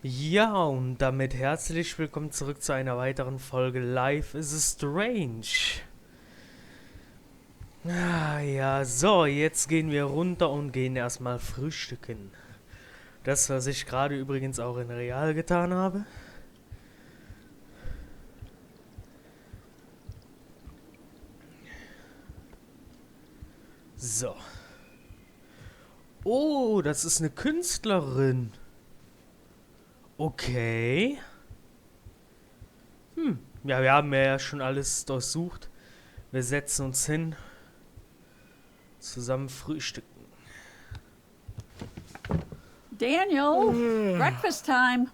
Ja, und damit herzlich willkommen zurück zu einer weiteren Folge Life is Strange. Ja, so, jetzt gehen wir runter und gehen erstmal frühstücken. Das, was ich gerade übrigens auch in Real getan habe. So. Oh, das ist eine Künstlerin. Okay. Ja, wir haben ja schon alles durchsucht. Wir setzen uns hin. Zusammen frühstücken. Daniel, breakfast time.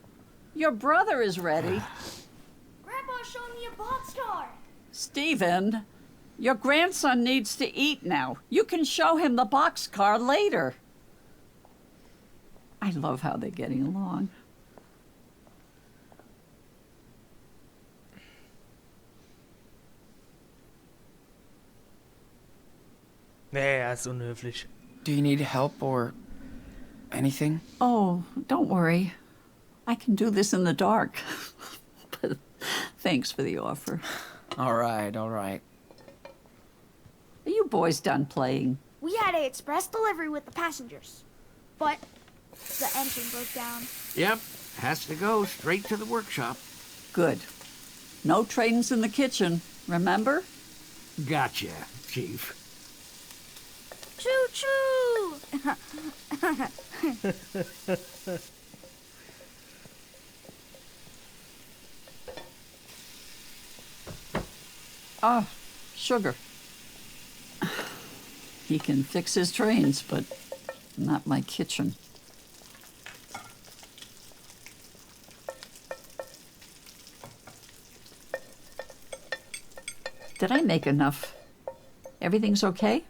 Your brother is ready. Grandpa showed me a boxcar. Stephen, your grandson needs to eat now. You can show him the boxcar later. I love how they're getting along. Nee, er ist unhöflich. Do you need help or anything? Oh, don't worry. I can do this in the dark. But thanks for the offer. All right, all right. Are you boys done playing? We had a express delivery with the passengers, but the engine broke down. Yep, has to go straight to the workshop. Good. No trains in the kitchen, remember? Gotcha, Chief. Choo-choo! Ah, sugar. He can fix his trains, but not my kitchen. Did I make enough? Everything's okay?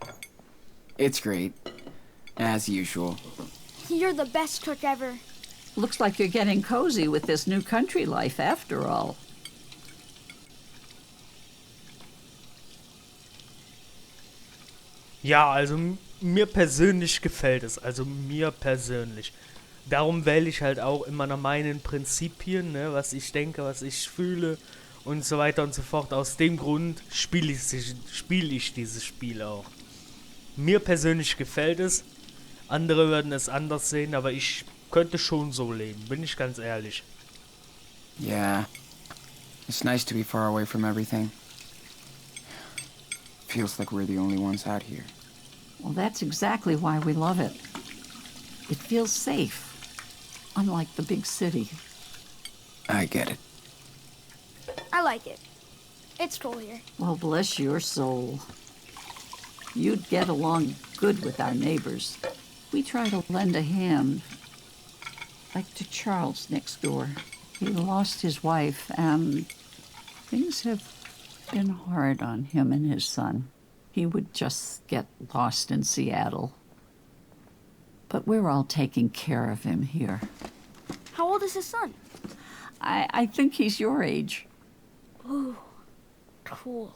It's great. As usual. You're the best cook ever. Looks like you're getting cozy with this new country life after all. Ja, also mir persönlich gefällt es. Also mir persönlich. Darum wähle ich halt auch immer nach meinen Prinzipien, ne, was ich denke, was ich fühle und so weiter und so fort. Aus dem Grund spiele ich dieses Spiel auch. Mir persönlich gefällt es. Andere würden es anders sehen, aber ich könnte schon so leben, bin ich ganz ehrlich. Yeah. It's nice to be far away from everything. Feels like we're the only ones out here. Well, that's exactly why we love it. It feels safe, unlike the big city. I get it. I like it. It's cool here. Well, bless your soul. You'd get along good with our neighbors. We try to lend a hand, like to Charles next door. He lost his wife, and things have been hard on him and his son. He would just get lost in Seattle. But we're all taking care of him here. How old is his son? I think he's your age. Ooh, cool.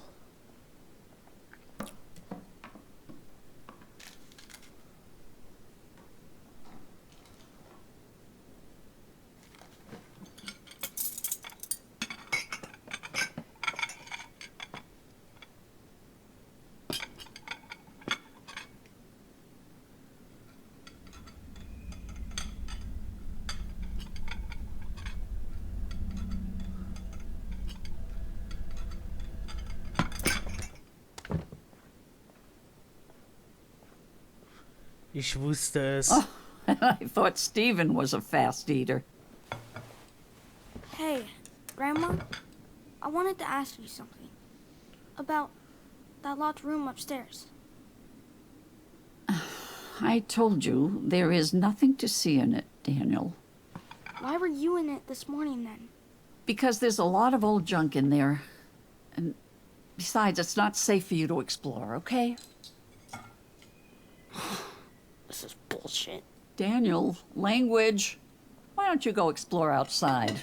Ich wusste es. Oh, I thought Stephen was a fast eater. Hey, Grandma, I wanted to ask you something about that locked room upstairs. I told you there is nothing to see in it, Daniel. Why were you in it this morning then? Because there's a lot of old junk in there. And besides, it's not safe for you to explore, okay? This is bullshit. Daniel, language. Why don't you go explore outside?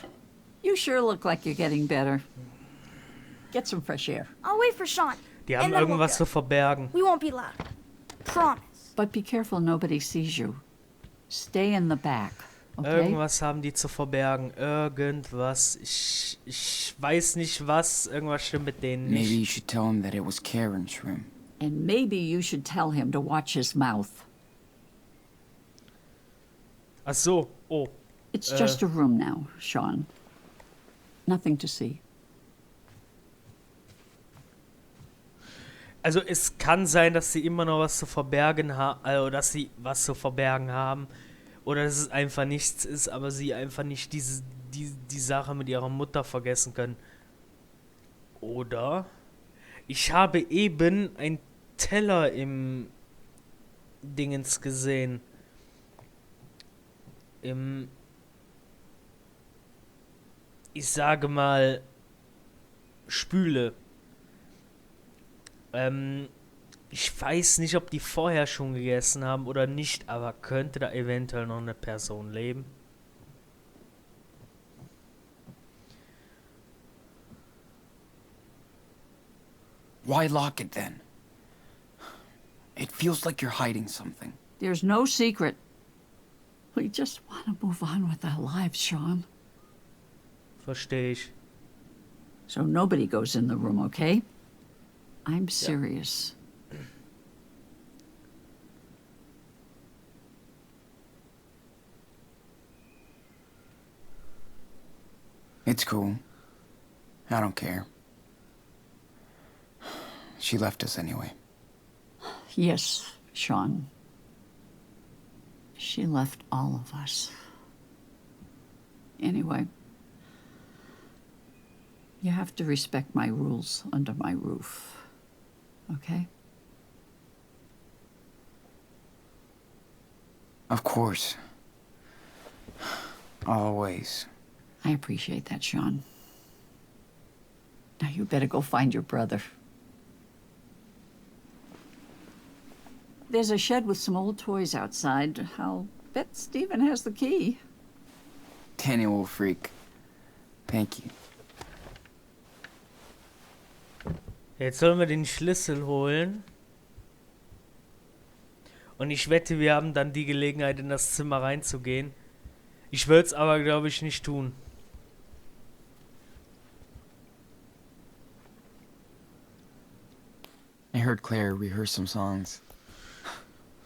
You sure look like you're getting better. Get some fresh air. I'll wait for Sean. Die haben and then we'll irgendwas go. zu verbergen. We won't be loud. Promise. But be careful nobody sees you. Stay in the back. okay? Irgendwas haben die zu verbergen. Irgendwas. Ich weiß nicht was. Irgendwas stimmt mit denen Maybe you nicht. should tell him that it was Karen's room. And maybe you should tell him to watch his mouth. Ach so. Oh. It's just a room now, Sean. Nothing to see. Also es kann sein, dass sie immer noch was zu verbergen haben. Also dass sie was zu verbergen haben. Oder dass es einfach nichts ist, aber sie einfach nicht die Sache mit ihrer Mutter vergessen können. Oder ich habe eben einen Teller im Dingens gesehen. Ich sage mal, Spüle. Ich weiß nicht, ob die vorher schon gegessen haben oder nicht, aber könnte da eventuell noch eine Person leben? Why lock it then? It feels like you're hiding something. There's no secret. We just want to move on with our lives, Sean. Verstehe ich. So nobody goes in the room, okay? I'm serious. It's cool. I don't care. She left us anyway. Yes, Sean. She left all of us. Anyway, you have to respect my rules under my roof, okay? Of course. Always. I appreciate that, Sean. Now you better go find your brother. There's a shed with some old toys outside. I'll bet Stephen has the key. Daniel will freak. Thank you. Jetzt sollen wir den Schlüssel holen. Und ich wette, wir haben dann die Gelegenheit, in das Zimmer reinzugehen. Ich würde es aber, glaube ich, nicht tun. I heard Claire rehearse some songs.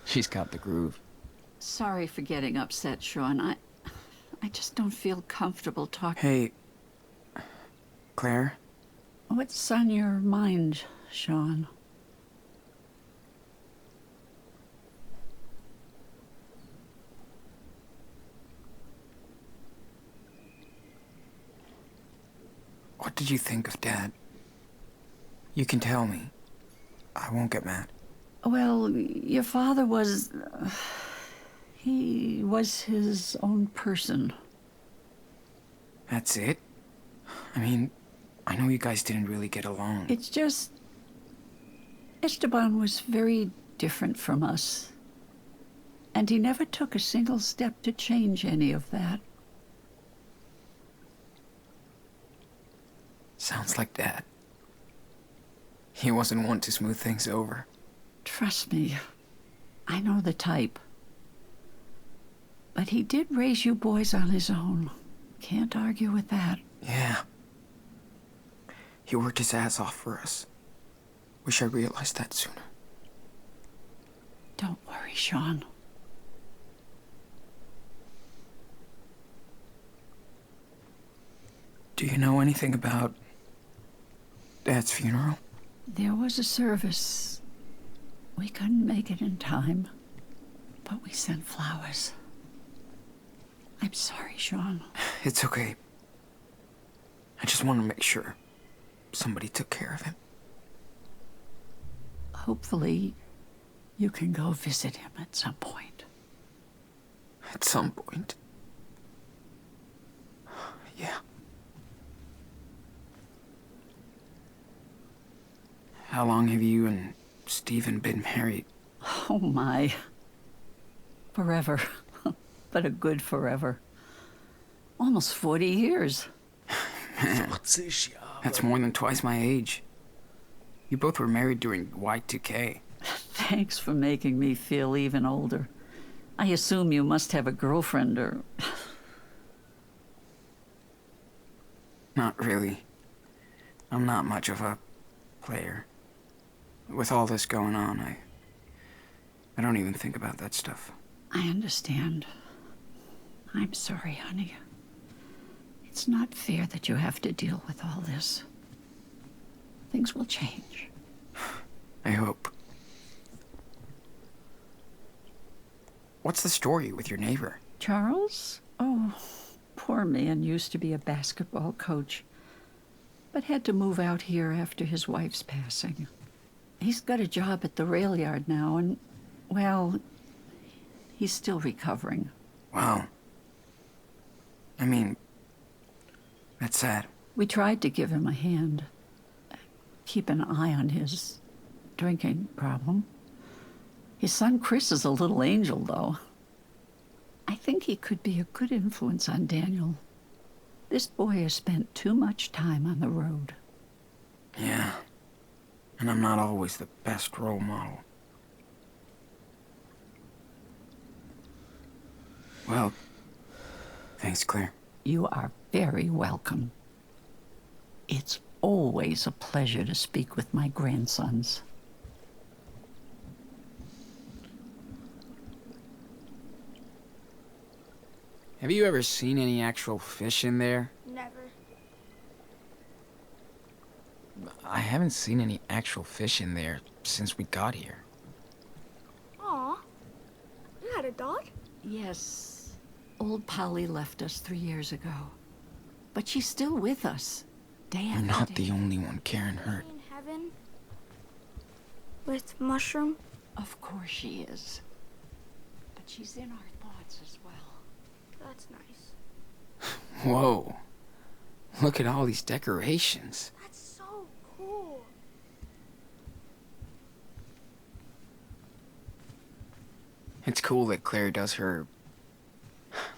She's got the groove. Sorry for getting upset, Sean. I just don't feel comfortable talking. Hey, Claire? What's on your mind, Sean? What did you think of Dad? You can tell me. I won't get mad. Well, your father was... he was his own person. That's it? I mean, I know you guys didn't really get along. It's just... Esteban was very different from us. And he never took a single step to change any of that. Sounds like Dad. He wasn't one to smooth things over. Trust me, I know the type. But he did raise you boys on his own. Can't argue with that. Yeah. He worked his ass off for us. Wish I realized that sooner. Don't worry, Sean. Do you know anything about Dad's funeral? There was a service. We couldn't make it in time, but we sent flowers. I'm sorry, Sean. It's okay. I just want to make sure somebody took care of him. Hopefully, you can go visit him at some point. At some point. Yeah. How long have you and Stephen been married? Oh, my. Forever. But a good forever. Almost 40 years. Man, 40 Jahre. that's more than twice my age. You both were married during Y2K. Thanks for making me feel even older. I assume you must have a girlfriend or... Not really. I'm not much of a player. With all this going on, I don't even think about that stuff. I understand. I'm sorry, honey. It's not fair that you have to deal with all this. Things will change. I hope. What's the story with your neighbor? Charles? Oh, poor man used to be a basketball coach, but had to move out here after his wife's passing. He's got a job at the rail yard now, and, well, he's still recovering. Wow. I mean, that's sad. We tried to give him a hand, keep an eye on his drinking problem. His son Chris is a little angel, though. I think he could be a good influence on Daniel. This boy has spent too much time on the road. Yeah. And I'm not always the best role model. Well, thanks, Claire. You are very welcome. It's always a pleasure to speak with my grandsons. Have you ever seen any actual fish in there? Never. I haven't seen any actual fish in there since we got here. Aw. You had a dog? Yes. Old Polly left us 3 years ago. But she's still with us. Day You're after not day. the only one Karen hurt. In heaven? With Mushroom? Of course she is. But she's in our thoughts as well. That's nice. Whoa. Look at all these decorations. That's so cool. It's cool that Claire does her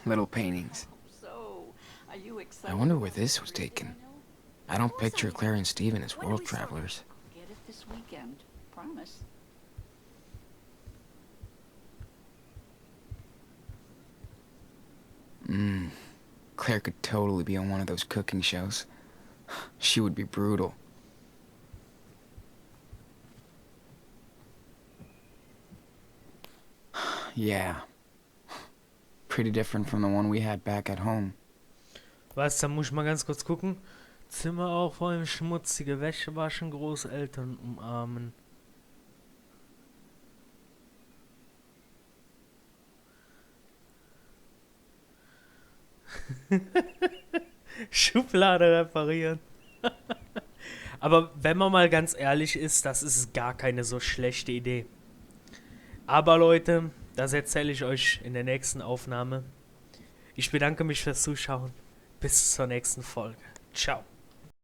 little paintings. So, are you excited? I wonder where this was taken. I don't picture Claire and Steven as world travelers. Get it this weekend. Promise. Claire could totally be on one of those cooking shows. She would be brutal. Yeah. Pretty different from the one we had back at home. Was, da muss ich mal ganz kurz gucken. Zimmer aufräumen, schmutzige Wäsche waschen, Großeltern umarmen. Schublade reparieren. Aber wenn man mal ganz ehrlich ist, das ist gar keine so schlechte Idee. Aber Leute, das erzähle ich euch in der nächsten Aufnahme. Ich bedanke mich fürs Zuschauen. Bis zur nächsten Folge. Ciao.